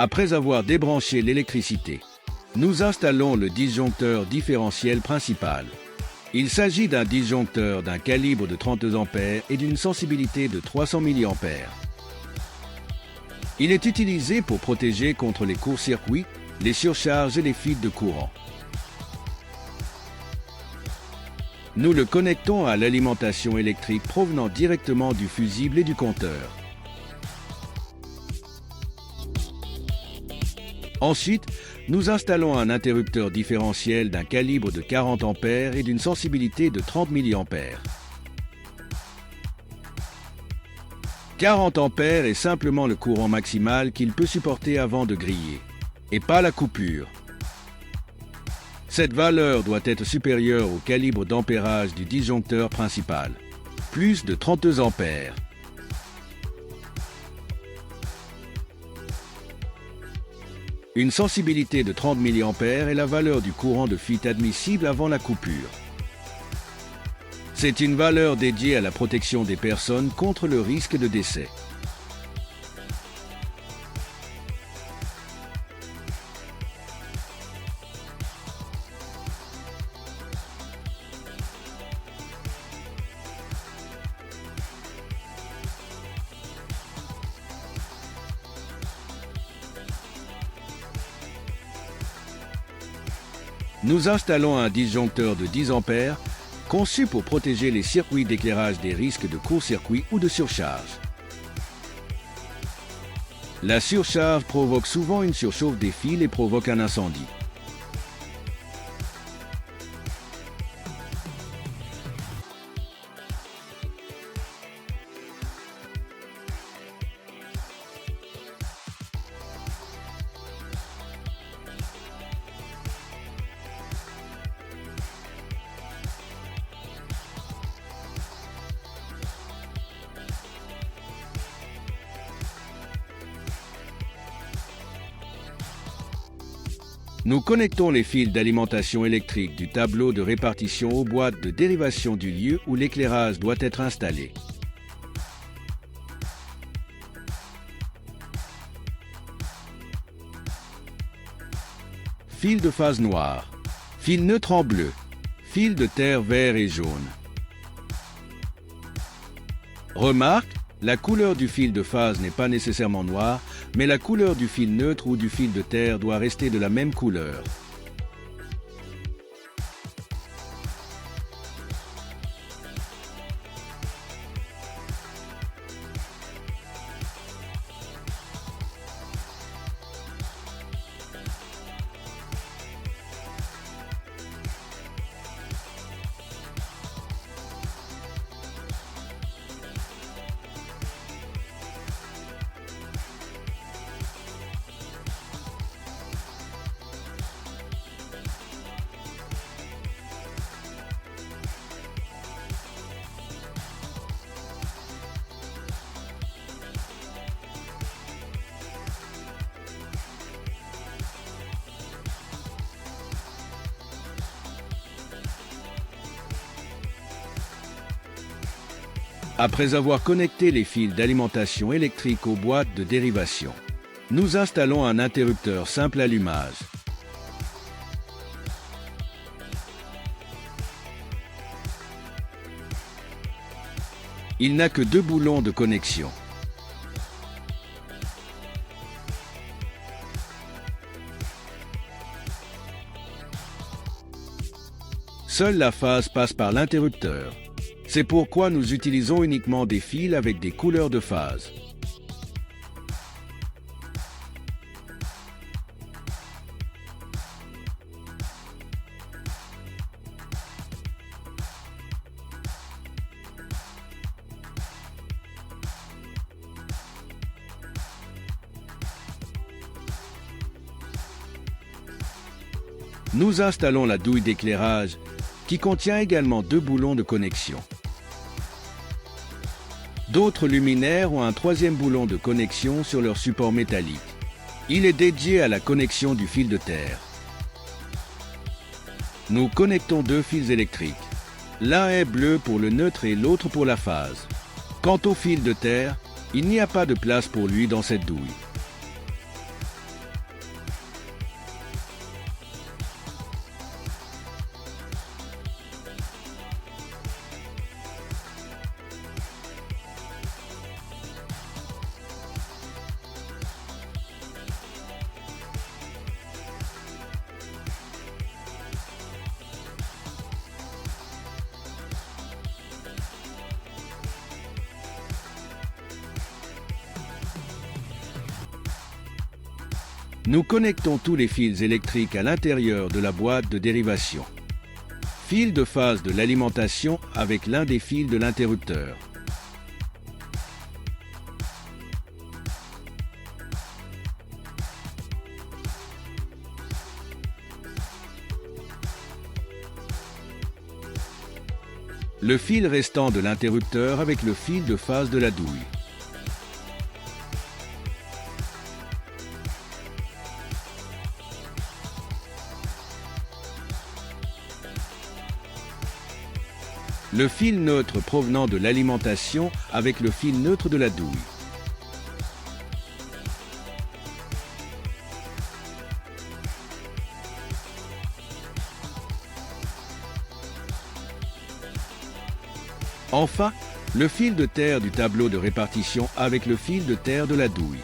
Après avoir débranché l'électricité, nous installons le disjoncteur différentiel principal. Il s'agit d'un disjoncteur d'un calibre de 32 A et d'une sensibilité de 300 mA. Il est utilisé pour protéger contre les courts-circuits, les surcharges et les fuites de courant. Nous le connectons à l'alimentation électrique provenant directement du fusible et du compteur. Ensuite, nous installons un interrupteur différentiel d'un calibre de 40 A et d'une sensibilité de 30 mA. 40 A est simplement le courant maximal qu'il peut supporter avant de griller, et pas la coupure. Cette valeur doit être supérieure au calibre d'ampérage du disjoncteur principal, plus de 32 A. Une sensibilité de 30 mA est la valeur du courant de fuite admissible avant la coupure. C'est une valeur dédiée à la protection des personnes contre le risque de décès. Nous installons un disjoncteur de 10 A conçu pour protéger les circuits d'éclairage des risques de court-circuit ou de surcharge. La surcharge provoque souvent une surchauffe des fils et provoque un incendie. Nous connectons les fils d'alimentation électrique du tableau de répartition aux boîtes de dérivation du lieu où l'éclairage doit être installé. Fil de phase noir, fil neutre en bleu, fil de terre vert et jaune. Remarque, la couleur du fil de phase n'est pas nécessairement noire, mais la couleur du fil neutre ou du fil de terre doit rester de la même couleur. Après avoir connecté les fils d'alimentation électrique aux boîtes de dérivation, nous installons un interrupteur simple allumage. Il n'a que 2 boulons de connexion. Seule la phase passe par l'interrupteur. C'est pourquoi nous utilisons uniquement des fils avec des couleurs de phase. Nous installons la douille d'éclairage qui contient également 2 boulons de connexion. D'autres luminaires ont un 3e boulon de connexion sur leur support métallique. Il est dédié à la connexion du fil de terre. Nous connectons 2 fils électriques. L'un est bleu pour le neutre et l'autre pour la phase. Quant au fil de terre, il n'y a pas de place pour lui dans cette douille. Nous connectons tous les fils électriques à l'intérieur de la boîte de dérivation. Fil de phase de l'alimentation avec l'un des fils de l'interrupteur. Le fil restant de l'interrupteur avec le fil de phase de la douille. Le fil neutre provenant de l'alimentation avec le fil neutre de la douille. Enfin, le fil de terre du tableau de répartition avec le fil de terre de la douille.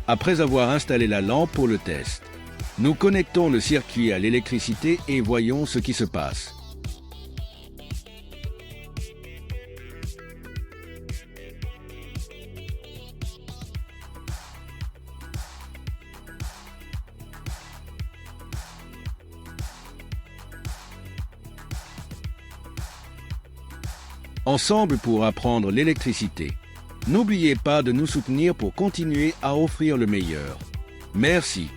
Après avoir installé la lampe pour le test, nous connectons le circuit à l'électricité et voyons ce qui se passe. Ensemble pour apprendre l'électricité. N'oubliez pas de nous soutenir pour continuer à offrir le meilleur. Merci.